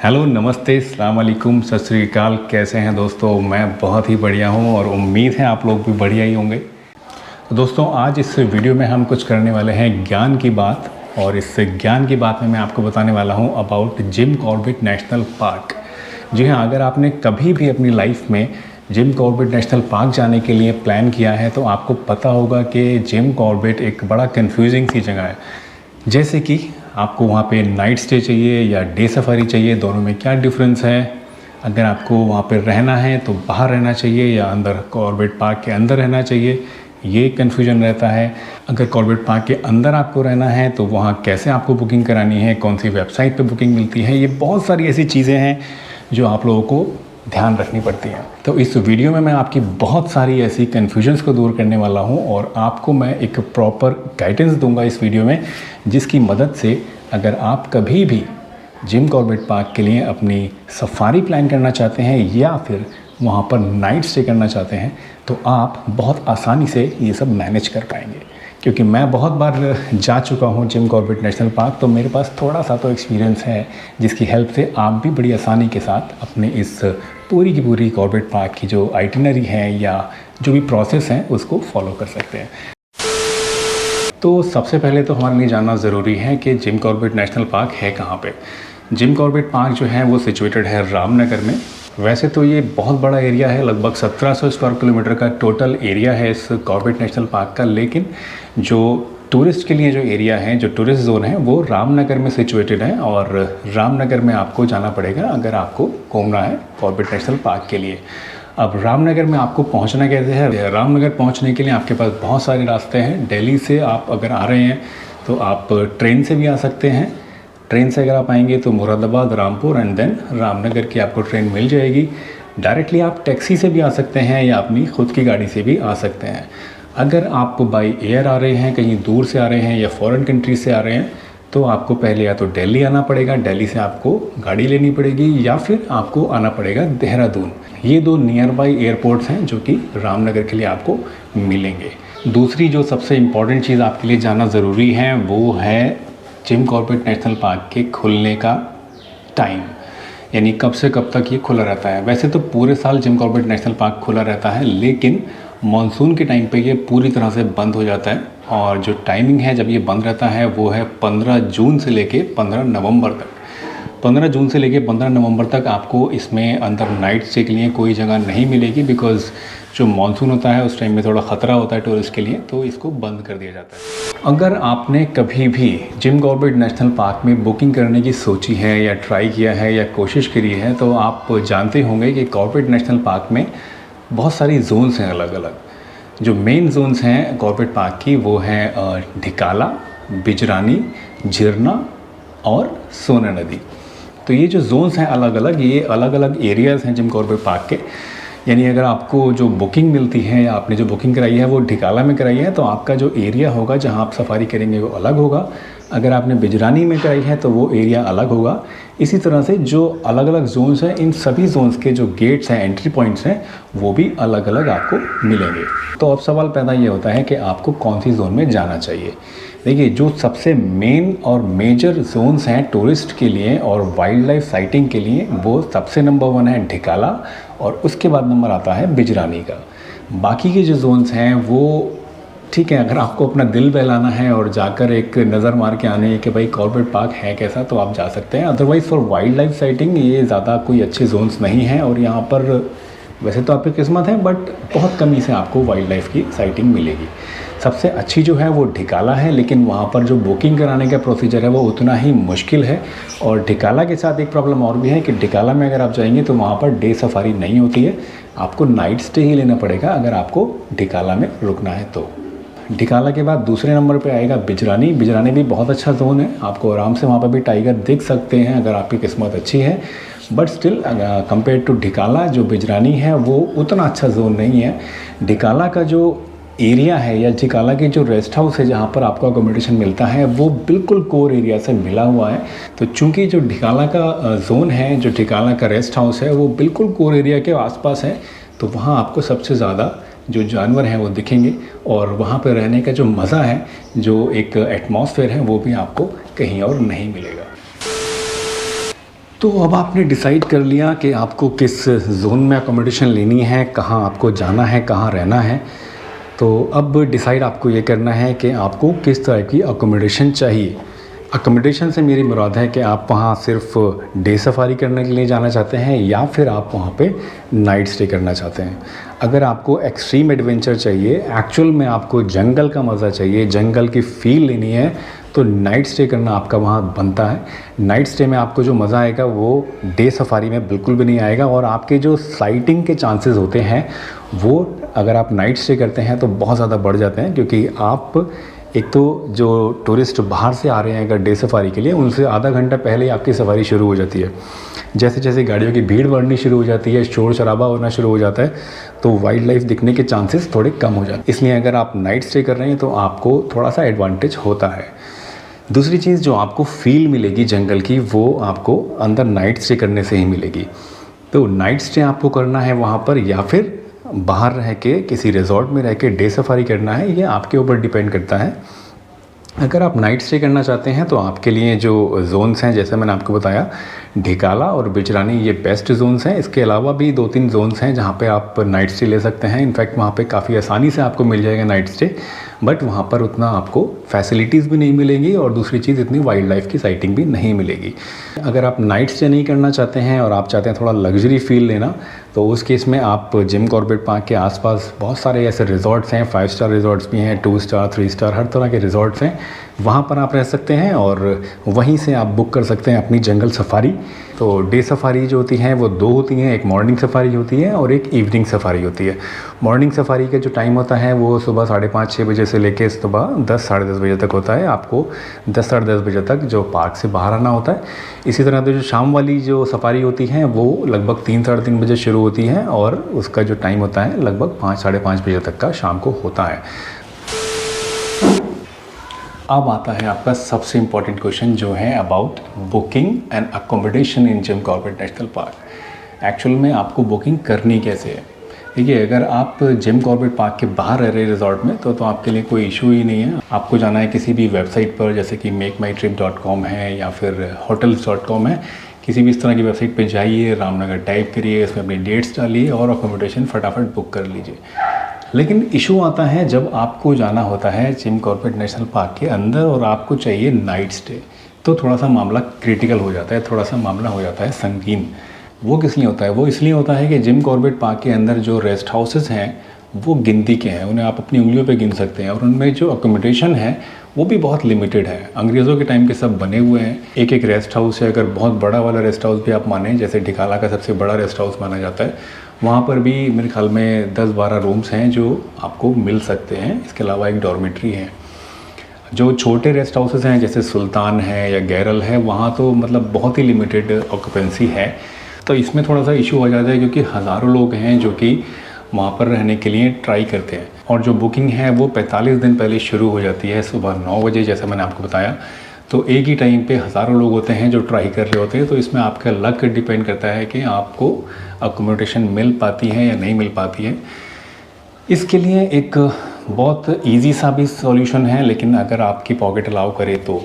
Hello, नमस्ते, अस्सलाम वालेकुम, सत श्री अकाल। कैसे हैं दोस्तों? मैं बहुत ही बढ़िया हूं और उम्मीद है आप लोग भी बढ़िया ही होंगे। तो दोस्तों, आज इस वीडियो में हम कुछ करने वाले हैं ज्ञान की बात, और इस ज्ञान की बात में मैं आपको बताने वाला हूं about Jim Corbett National Park. जी हाँ, अगर आपने कभी भी अपनी लाइफ में जिम कॉर्बेट नेशनल पार्क जाने के लिए प्लान किया है तो आपको पता होगा कि जिम कॉर्बेट एक बड़ा कन्फ्यूजिंग सी जगह है। जैसे कि आपको वहाँ पे नाइट स्टे चाहिए या डे सफारी चाहिए, दोनों में क्या डिफरेंस है। अगर आपको वहाँ पे रहना है तो बाहर रहना चाहिए या अंदर कॉर्बेट पार्क के अंदर रहना चाहिए, ये कन्फ्यूजन रहता है। अगर कॉर्बेट पार्क के अंदर आपको रहना है तो वहाँ कैसे आपको बुकिंग करानी है, कौन सी वेबसाइट पे बुकिंग मिलती है, ये बहुत सारी ऐसी चीज़ें हैं जो आप लोगों को ध्यान रखनी पड़ती हैं। तो इस वीडियो में मैं आपकी बहुत सारी ऐसी कन्फ्यूजन्स को दूर करने वाला हूं और आपको मैं एक प्रॉपर गाइडेंस दूंगा इस वीडियो में, जिसकी मदद से अगर आप कभी भी जिम कॉर्बेट पार्क के लिए अपनी सफारी प्लान करना चाहते हैं या फिर वहां पर नाइट स्टे करना चाहते हैं तो आप बहुत आसानी से ये सब मैनेज कर पाएंगे। क्योंकि मैं बहुत बार जा चुका हूँ जिम कॉर्बेट नेशनल पार्क, तो मेरे पास थोड़ा सा तो एक्सपीरियंस है, जिसकी हेल्प से आप भी बड़ी आसानी के साथ अपने इस पूरी की पूरी कॉर्बेट पार्क की जो आइटिनरी है या जो भी प्रोसेस है उसको फॉलो कर सकते हैं। तो सबसे पहले तो हमारे लिए जानना ज़रूरी है कि जिम कॉर्बेट नेशनल पार्क है कहाँ पे। जिम कॉर्बेट पार्क जो है वो सिचुएटेड है रामनगर में। वैसे तो ये बहुत बड़ा एरिया है, लगभग 1700 स्क्वायर किलोमीटर का टोटल एरिया है इस कॉर्बेट नेशनल पार्क का, लेकिन जो टूरिस्ट के लिए जो एरिया है, जो टूरिस्ट जोन है, वो रामनगर में सिचुएटेड है। और रामनगर में आपको जाना पड़ेगा अगर आपको घूमना है कॉर्बेट नेशनल पार्क के लिए। अब रामनगर में आपको पहुंचना कैसे है? रामनगर पहुंचने के लिए आपके पास बहुत सारे रास्ते हैं। दिल्ली से आप अगर आ रहे हैं तो आप ट्रेन से भी आ सकते हैं। ट्रेन से अगर आप आएंगे तो मुरादाबाद, रामपुर एंड देन रामनगर की आपको ट्रेन मिल जाएगी। डायरेक्टली आप टैक्सी से भी आ सकते हैं या अपनी खुद की गाड़ी से भी आ सकते हैं। अगर आप बाई एयर आ रहे हैं, कहीं दूर से आ रहे हैं या फॉरेन कंट्री से आ रहे हैं, तो आपको पहले या तो दिल्ली आना पड़ेगा, दिल्ली से आपको गाड़ी लेनी पड़ेगी, या फिर आपको आना पड़ेगा देहरादून। ये दो नियर बाई एयरपोर्ट्स हैं जो कि रामनगर के लिए आपको मिलेंगे। दूसरी जो सबसे इम्पॉर्टेंट चीज़ आपके लिए जानना ज़रूरी है वो है जिम कॉर्बेट नेशनल पार्क के खुलने का टाइम, यानी कब से कब तक ये खुला रहता है। वैसे तो पूरे साल जिम कॉर्बेट नेशनल पार्क खुला रहता है, लेकिन मानसून के टाइम पे ये पूरी तरह से बंद हो जाता है। और जो टाइमिंग है जब ये बंद रहता है वो है 15 जून से लेके 15 नवंबर तक। 15 जून से लेके 15 नवंबर तक आपको इसमें अंदर नाइट स्टे के लिए कोई जगह नहीं मिलेगी, बिकॉज़ जो मानसून होता है उस टाइम में थोड़ा ख़तरा होता है टूरिस्ट के लिए, तो इसको बंद कर दिया जाता है। अगर आपने कभी भी जिम कॉर्बेट नेशनल पार्क में बुकिंग करने की सोची है या ट्राई किया है या कोशिश करी है, तो आप जानते होंगे कि कॉर्बेट नेशनल पार्क में बहुत सारी जोन्स हैं अलग अलग। जो मेन जोन्स हैं कॉर्बेट पार्क की वो हैं ढिकाला, बिजरानी, झिरना और सोना नदी। तो ये जो जोन्स हैं अलग अलग, ये अलग अलग एरियाज़ हैं जिम कॉर्बेट पार्क के। यानी अगर आपको जो बुकिंग मिलती है या आपने जो बुकिंग कराई है वो ढिकाला में कराई है तो आपका जो एरिया होगा जहां आप सफारी करेंगे वो अलग होगा। अगर आपने बिजरानी में कराई है तो वो एरिया अलग होगा। इसी तरह से जो अलग अलग जोन्स हैं, इन सभी जोन्स के जो गेट्स हैं, एंट्री पॉइंट्स हैं, वो भी अलग अलग आपको मिलेंगे। तो अब सवाल पैदा ये होता है कि आपको कौन सी जोन में जाना चाहिए। देखिए, जो सबसे मेन और मेजर जोन्स हैं टूरिस्ट के लिए और वाइल्ड लाइफ साइटिंग के लिए, वो सबसे नंबर 1 है ढिकाला और उसके बाद नंबर आता है बिजरानी का। बाकी के जो जोन्स हैं वो ठीक है, अगर आपको अपना दिल बहलाना है और जाकर एक नज़र मार के आने है कि भाई कॉर्बेट पार्क है कैसा, तो आप जा सकते हैं। Otherwise for wildlife sighting ये ज़्यादा कोई अच्छे जोन्स नहीं हैं और यहाँ पर वैसे तो आपकी किस्मत है बट बहुत कमी से आपको वाइल्ड लाइफ की साइटिंग मिलेगी। सबसे अच्छी जो है वो ढिकाला है, लेकिन वहाँ पर जो बुकिंग कराने का प्रोसीजर है वो उतना ही मुश्किल है। और ढिकाला के साथ एक प्रॉब्लम और भी है कि ढिकाला में अगर आप जाएंगे तो वहाँ पर डे सफारी नहीं होती है, आपको नाइट स्टे ही लेना पड़ेगा अगर आपको ढिकाला में रुकना है तो। ढिकाला के बाद दूसरे नंबर पे आएगा बिजरानी। बिजरानी भी बहुत अच्छा जोन है, आपको आराम से वहाँ पर भी टाइगर दिख सकते हैं अगर आपकी किस्मत अच्छी है। But still compare to Dhikala जो बिजरानी है वो उतना अच्छा जोन नहीं है। ढिकाला का जो एरिया है या ढिकाला के जो रेस्ट हाउस है जहाँ पर आपको अकोमोडेशन मिलता है वो बिल्कुल कोर एरिया से मिला हुआ है। तो चूंकि जो ढिकाला का जोन है, जो ढिकाला का रेस्ट हाउस है वो बिल्कुल कोर एरिया के आसपास है, तो वहाँ आपको सबसे ज़्यादा जो जानवर हैं वो दिखेंगे और वहाँ पर रहने का जो मज़ा है, जो एक एटमॉस्फेयर है, वो भी आपको कहीं और नहीं मिलेगा। तो अब आपने डिसाइड कर लिया कि आपको किस जोन में अकोमोडेशन लेनी है, कहाँ आपको जाना है, कहाँ रहना है। तो अब डिसाइड आपको ये करना है कि आपको किस तरह की अकोमोडेशन चाहिए। अकोमोडेशन से मेरी मुराद है कि आप वहाँ सिर्फ डे सफारी करने के लिए जाना चाहते हैं या फिर आप वहाँ पे नाइट स्टे करना चाहते हैं। अगर आपको एक्सट्रीम एडवेंचर चाहिए, एक्चुअल में आपको जंगल का मज़ा चाहिए, जंगल की फ़ील लेनी है, तो नाइट स्टे करना आपका वहाँ बनता है। नाइट स्टे में आपको जो मज़ा आएगा वो डे सफारी में बिल्कुल भी नहीं आएगा, और आपके जो साइटिंग के चांसेस होते हैं वो अगर आप नाइट स्टे करते हैं तो बहुत ज़्यादा बढ़ जाते हैं, क्योंकि आप एक तो जो टूरिस्ट बाहर से आ रहे हैं अगर डे सफारी के लिए, उनसे आधा घंटा पहले ही आपकी सफारी शुरू हो जाती है। जैसे जैसे गाड़ियों की भीड़ बढ़नी शुरू हो जाती है, शोर शराबा होना शुरू हो जाता है, तो वाइल्ड लाइफ दिखने के चांसेस थोड़े कम हो जाते हैं। इसलिए अगर आप नाइट स्टे कर रहे हैं तो आपको थोड़ा सा एडवांटेज होता है। दूसरी चीज़ जो आपको फील मिलेगी जंगल की, वो आपको अंदर नाइट स्टे करने से ही मिलेगी। तो नाइट स्टे आपको करना है वहाँ पर, या फिर बाहर रह के किसी रिजॉर्ट में रह के डे सफारी करना है, ये आपके ऊपर डिपेंड करता है। अगर आप नाइट स्टे करना चाहते हैं तो आपके लिए जो जोन्स हैं, जैसे मैंने आपको बताया, ढिकाला और बिजरानी ये बेस्ट जोन्स हैं। इसके अलावा भी 2-3 जोन्स हैं जहाँ पे आप नाइट स्टे ले सकते हैं। इनफैक्ट वहाँ पे काफ़ी आसानी से आपको मिल जाएगा नाइट स्टे, बट वहाँ पर उतना आपको फैसिलिटीज़ भी नहीं मिलेंगी, और दूसरी चीज़ इतनी वाइल्ड लाइफ की साइटिंग भी नहीं मिलेगी। अगर आप नाइट स्टे नहीं करना चाहते हैं और आप चाहते हैं थोड़ा लग्जरी फील लेना, तो उस केस में आप जिम कॉर्बेट पार्क के आसपास बहुत सारे ऐसे रिजॉर्ट्स हैं, 5 स्टार रिजॉर्ट्स भी हैं, 2 स्टार 3 स्टार हर तरह के रिजॉर्ट्स हैं। वहाँ पर आप रह सकते हैं और वहीं से आप बुक कर सकते हैं अपनी जंगल सफारी। तो डे सफारी जो होती हैं वो 2 होती हैं, एक मॉर्निंग सफारी होती है और एक इवनिंग सफारी होती है। मॉर्निंग सफारी का जो टाइम होता है वो सुबह 5:30-6 बजे से लेके सुबह 10-10:30 बजे तक होता है। आपको 10-10:30 बजे तक जो पार्क से बाहर आना होता है। इसी तरह से जो शाम वाली जो सफारी होती है वो लगभग 3-3:30 बजे शुरू होती है, और उसका जो टाइम होता है लगभग 5-5:30 बजे तक का शाम को होता है। अब आता है आपका सबसे इम्पॉर्टेंट क्वेश्चन, जो है about booking and accommodation in gym Corbett National park. Actual में आपको बुकिंग करनी कैसे है? देखिए, अगर आप जिम कॉर्बेट पार्क के बाहर रह रहे रिजॉर्ट में तो आपके लिए कोई इशू ही नहीं है। आपको जाना है किसी भी वेबसाइट पर, जैसे कि makeMyTrip.com है या फिर hotels.com है, किसी भी इस तरह की वेबसाइट पे जाइए, रामनगर टाइप करिए, इसमें अपनी डेट्स डालिए और अकोमोडेशन फटाफट बुक कर लीजिए। लेकिन इशू आता है जब आपको जाना होता है जिम कॉर्बेट नेशनल पार्क के अंदर और आपको चाहिए नाइट स्टे, तो थोड़ा सा मामला क्रिटिकल हो जाता है, थोड़ा सा मामला हो जाता है संगीन। वो किस लिए होता है? वो इसलिए होता है कि जिम कॉर्बेट पार्क के अंदर जो रेस्ट हाउसेस हैं वो गिनती के हैं, उन्हें आप अपनी उंगलियों पे गिन सकते हैं, और उनमें जो अकोमोडेशन है वो भी बहुत लिमिटेड है। अंग्रेज़ों के टाइम के सब बने हुए हैं। एक एक रेस्ट हाउस है, अगर बहुत बड़ा वाला रेस्ट हाउस भी आप माने, जैसे ढिकाला का सबसे बड़ा रेस्ट हाउस माना जाता है, वहाँ पर भी मेरे ख्याल में 10-12 रूम्स हैं जो आपको मिल सकते हैं। इसके अलावा एक डॉर्मेट्री है। जो छोटे रेस्ट हाउसेस हैं जैसे सुल्तान है या गैरल है, वहाँ तो मतलब बहुत ही लिमिटेड ऑक्यूपेंसी है। तो इसमें थोड़ा सा इशू हो जाता है, क्योंकि हज़ारों लोग हैं जो कि वहाँ पर रहने के लिए ट्राई करते हैं, और जो बुकिंग है वो 45 दिन पहले शुरू हो जाती है, सुबह 9 बजे, जैसे मैंने आपको बताया। तो एक ही टाइम पे हज़ारों लोग होते हैं जो ट्राई कर रहे होते हैं। तो इसमें आपका लक डिपेंड करता है कि आपको अकोमोडेशन मिल पाती है या नहीं मिल पाती है। इसके लिए एक बहुत ईजी सा भी सॉल्यूशन है, लेकिन अगर आपकी पॉकेट अलाउ करे तो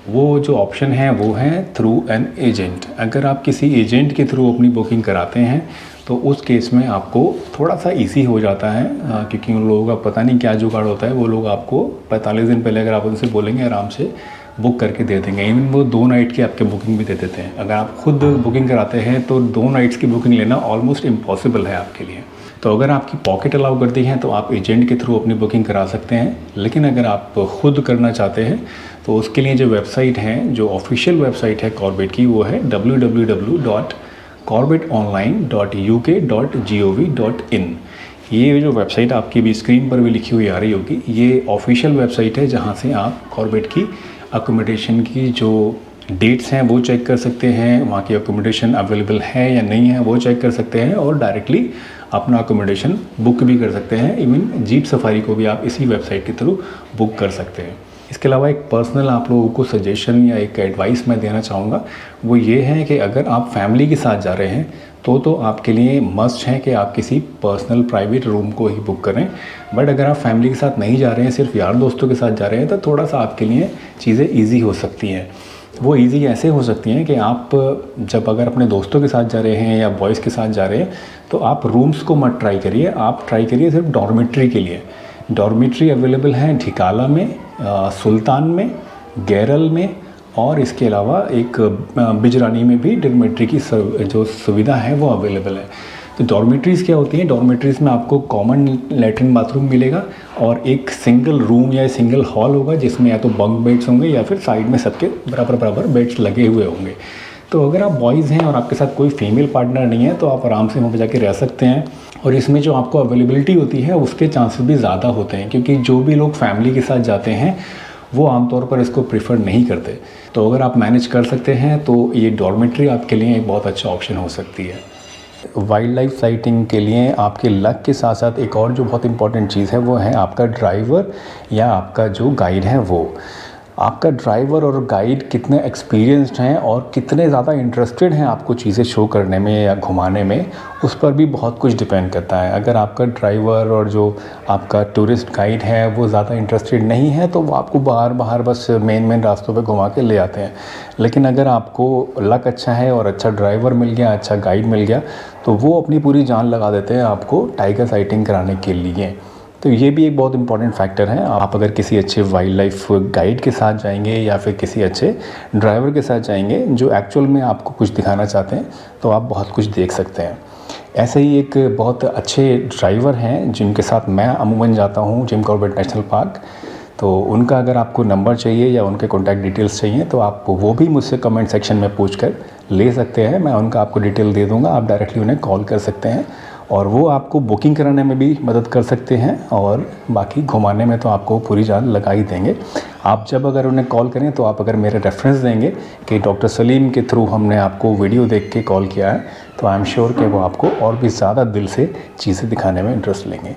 वो जो ऑप्शन है वो है थ्रू एन एजेंट। अगर आप किसी एजेंट के थ्रू अपनी बुकिंग कराते हैं तो उस केस में आपको थोड़ा सा इजी हो जाता है, क्योंकि उन लोगों का पता नहीं क्या जुगाड़ होता है। वो लोग आपको 45 दिन पहले अगर आप उनसे बोलेंगे आराम से बुक करके दे देंगे। इवन वो 2 नाइट की आपके बुकिंग भी दे देते हैं। अगर आप खुद बुकिंग कराते हैं तो 2 नाइट्स की बुकिंग लेना ऑलमोस्ट इम्पॉसिबल है आपके लिए। तो अगर आपकी पॉकेट अलाउ करती है तो आप एजेंट के थ्रू अपनी बुकिंग करा सकते हैं। लेकिन अगर आप खुद करना चाहते हैं तो उसके लिए जो वेबसाइट है, जो ऑफिशियल वेबसाइट है कॉर्बेट की, वो है www.corbetonline.uk.gov.in। ये जो वेबसाइट आपकी भी स्क्रीन पर भी लिखी हुई आ रही होगी, ये ऑफिशियल वेबसाइट है जहाँ से आप कॉर्बेट की अकोमोडेशन की जो डेट्स हैं वो चेक कर सकते हैं, वहाँ की अकोमोडेशन अवेलेबल है या नहीं है वो चेक कर सकते हैं, और डायरेक्टली अपना अकोमोडेशन बुक भी कर सकते हैं। इवन जीप सफारी को भी आप इसी वेबसाइट के थ्रू बुक कर सकते हैं। इसके अलावा एक पर्सनल आप लोगों को सजेशन या एक एडवाइस मैं देना चाहूँगा, वो ये है कि अगर आप फैमिली के साथ जा रहे हैं तो आपके लिए मस्ट है कि आप किसी पर्सनल प्राइवेट रूम को ही बुक करें। बट अगर आप फैमिली के साथ नहीं जा रहे हैं, सिर्फ यार दोस्तों के साथ जा रहे हैं, तो थोड़ा सा आपके लिए चीज़ें ईजी हो सकती हैं। वो ईज़ी ऐसे हो सकती हैं कि आप जब अगर अपने दोस्तों के साथ जा रहे हैं या बॉयज़ के साथ जा रहे हैं तो आप रूम्स को मत ट्राई करिए, आप ट्राई करिए सिर्फ डॉर्मेट्री के लिए। डॉर्मेट्री अवेलेबल हैं ढिकाला में, सुल्तान में, गैरल में, और इसके अलावा एक बिजरानी में भी डॉर्मेट्री की जो सुविधा है वो अवेलेबल है। तो डॉर्मेट्रीज़ क्या होती हैं? डॉर्मेट्रीज़ में आपको कॉमन लैट्रिन बाथरूम मिलेगा और एक सिंगल रूम या सिंगल हॉल होगा जिसमें या तो बंक बेड्स होंगे या फिर साइड में सबके बराबर बेड्स लगे हुए होंगे। तो अगर आप बॉयज़ हैं और आपके साथ कोई फीमेल पार्टनर नहीं है तो आप आराम से वहाँ पर जाके रह सकते हैं। और इसमें जो आपको अवेलेबिलिटी होती है उसके चांसेस भी ज़्यादा होते हैं, क्योंकि जो भी लोग फैमिली के साथ जाते हैं वो आमतौर पर इसको प्रीफर नहीं करते। तो अगर आप मैनेज कर सकते हैं तो ये डॉर्मेट्री आपके लिए एक बहुत अच्छा ऑप्शन हो सकती है। वाइल्ड लाइफ साइटिंग के लिए आपके लक के साथ साथ एक और जो बहुत इंपॉर्टेंट चीज़ है वो है आपका ड्राइवर या आपका जो गाइड है वो। आपका ड्राइवर और गाइड कितने एक्सपीरियंस्ड हैं और कितने ज़्यादा इंटरेस्टेड हैं आपको चीज़ें शो करने में या घुमाने में, उस पर भी बहुत कुछ डिपेंड करता है। अगर आपका ड्राइवर और जो आपका टूरिस्ट गाइड है वो ज़्यादा इंटरेस्टेड नहीं है तो वो आपको बाहर बस मेन रास्तों पे घुमा के ले आते हैं। लेकिन अगर आपको लक अच्छा है और अच्छा ड्राइवर मिल गया, अच्छा गाइड मिल गया, तो वो अपनी पूरी जान लगा देते हैं आपको टाइगर साइटिंग कराने के लिए। तो ये भी एक बहुत इंपॉर्टेंट फैक्टर है। आप अगर किसी अच्छे वाइल्ड लाइफ गाइड के साथ जाएंगे या फिर किसी अच्छे ड्राइवर के साथ जाएंगे जो एक्चुअल में आपको कुछ दिखाना चाहते हैं तो आप बहुत कुछ देख सकते हैं। ऐसे ही एक बहुत अच्छे ड्राइवर हैं जिनके साथ मैं अमूमन जाता हूँ जिम कॉर्बेट नेशनल पार्क। तो उनका अगर आपको नंबर चाहिए या उनके कॉन्टैक्ट डिटेल्स चाहिए तो आप वो भी मुझसे कमेंट सेक्शन में पूछ कर ले सकते हैं। मैं उनका आपको डिटेल दे दूँगा, आप डायरेक्टली उन्हें कॉल कर सकते हैं और वो आपको बुकिंग कराने में भी मदद कर सकते हैं और बाकी घुमाने में तो आपको पूरी जान लगा ही देंगे। आप जब अगर उन्हें कॉल करें तो आप अगर मेरे रेफरेंस देंगे कि डॉक्टर सलीम के थ्रू हमने आपको वीडियो देख के कॉल किया है तो आई एम श्योर कि वो आपको और भी ज़्यादा दिल से चीज़ें दिखाने में इंटरेस्ट लेंगे।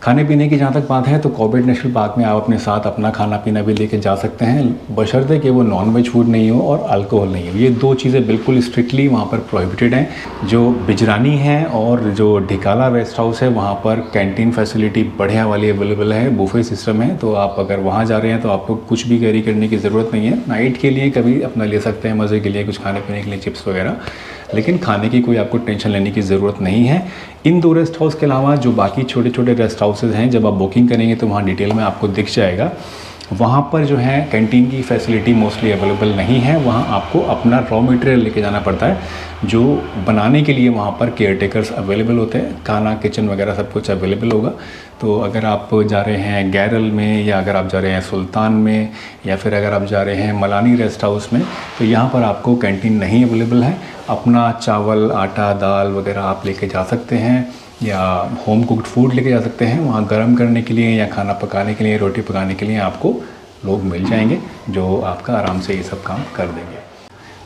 खाने पीने की जहाँ तक बात है तो कॉर्बेट नेशनल पार्क में आप अपने साथ अपना खाना पीना भी लेके जा सकते हैं, बशर्ते कि वो नॉन-वेज फूड नहीं हो और अल्कोहल नहीं हो। ये दो चीज़ें बिल्कुल स्ट्रिक्टली वहाँ पर प्रोहिबिटेड हैं। जो बिजरानी है और जो ढिकाला रेस्ट हाउस है वहाँ पर कैंटीन फैसिलिटी बढ़िया वाली अवेलेबल है, बुफे सिस्टम है। तो आप अगर वहाँ जा रहे हैं तो आपको कुछ भी कैरी करने की ज़रूरत नहीं है। नाइट के लिए कभी अपना ले सकते हैं मज़े के लिए कुछ खाने पीने के लिए चिप्स वगैरह, लेकिन खाने की कोई आपको टेंशन लेने की ज़रूरत नहीं है। इन दो रेस्ट हाउस के अलावा जो बाकी छोटे छोटे रेस्ट हाउसेज हैं जब आप बुकिंग करेंगे तो वहाँ डिटेल में आपको दिख जाएगा। वहाँ पर जो है कैंटीन की फैसिलिटी मोस्टली अवेलेबल नहीं है। वहाँ आपको अपना रॉ मटेरियल लेके जाना पड़ता है, जो बनाने के लिए वहाँ पर केयर टेकर्स अवेलेबल होते हैं। खाना किचन वगैरह सब कुछ अवेलेबल होगा। तो अगर आप जा रहे हैं गैरल में या अगर आप जा रहे हैं सुल्तान में या फिर अगर आप जा रहे हैं मलानी रेस्ट हाउस में तो यहाँ पर आपको कैंटीन नहीं अवेलेबल है। अपना चावल, आटा, दाल वगैरह आप लेके जा सकते हैं या होम कुक्ड फूड लेके जा सकते हैं। वहाँ गर्म करने के लिए या खाना पकाने के लिए, रोटी पकाने के लिए आपको लोग मिल जाएंगे जो आपका आराम से ये सब काम कर देंगे।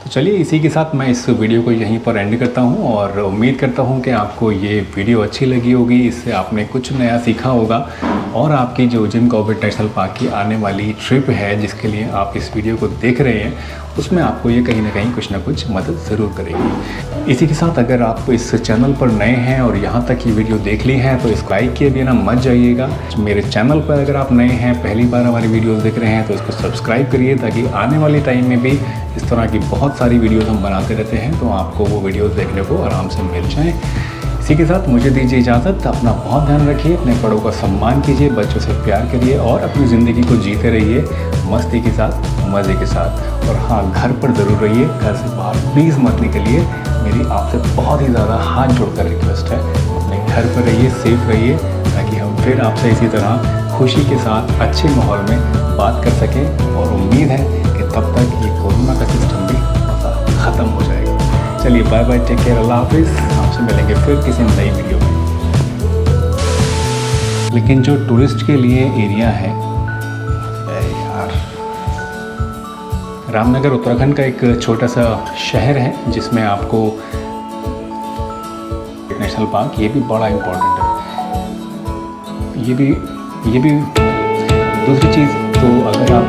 तो चलिए इसी के साथ मैं इस वीडियो को यहीं पर एंड करता हूँ और उम्मीद करता हूँ कि आपको ये वीडियो अच्छी लगी होगी, इससे आपने कुछ नया सीखा होगा और आपकी जो जिम कॉर्बेट नेशनल पार्क की आने वाली ट्रिप है जिसके लिए आप इस वीडियो को देख रहे हैं उसमें आपको ये कहीं ना कुछ मदद ज़रूर करेगी। इसी के साथ अगर आप इस चैनल पर नए हैं और यहाँ तक ये वीडियो देख ली है तो इसको लाइक किए बिना मत जाइएगा। मेरे चैनल पर अगर आप नए हैं, पहली बार हमारी वीडियोस देख रहे हैं तो इसको सब्सक्राइब करिए ताकि आने वाले टाइम में भी इस तरह की बहुत सारी वीडियोज़ हम बनाते रहते हैं तो आपको वो वीडियोज़ देखने को आराम से मिल जाएँ। इसी के साथ मुझे दीजिए इजाज़त। अपना बहुत ध्यान रखिए, अपने बड़ों का सम्मान कीजिए, बच्चों से प्यार करिए और अपनी ज़िंदगी को जीते रहिए मस्ती के साथ, मज़े के साथ। और हाँ, घर पर ज़रूर रहिए, घर से बाहर प्लीज़ मत निकलिए। मेरी आपसे बहुत ही ज़्यादा हाथ जोड़कर रिक्वेस्ट है, अपने घर पर रहिए, सेफ रहिए ताकि हम फिर आपसे इसी तरह खुशी के साथ अच्छे माहौल में बात कर सकें। और उम्मीद है कि तब तक ये कोरोना का सिस्टम भी ख़त्म हो जाएगा। चलिए बाय बाय, टेक केयर, अल्लाह हाफिज़। आपसे मिलेंगे फिर किसी नई वीडियो में। लेकिन जो टूरिस्ट के लिए एरिया है यार, रामनगर उत्तराखंड का एक छोटा सा शहर है जिसमें आपको नेशनल पार्क, ये भी बड़ा इम्पोर्टेंट है। ये भी दूसरी चीज़, तो अगर आप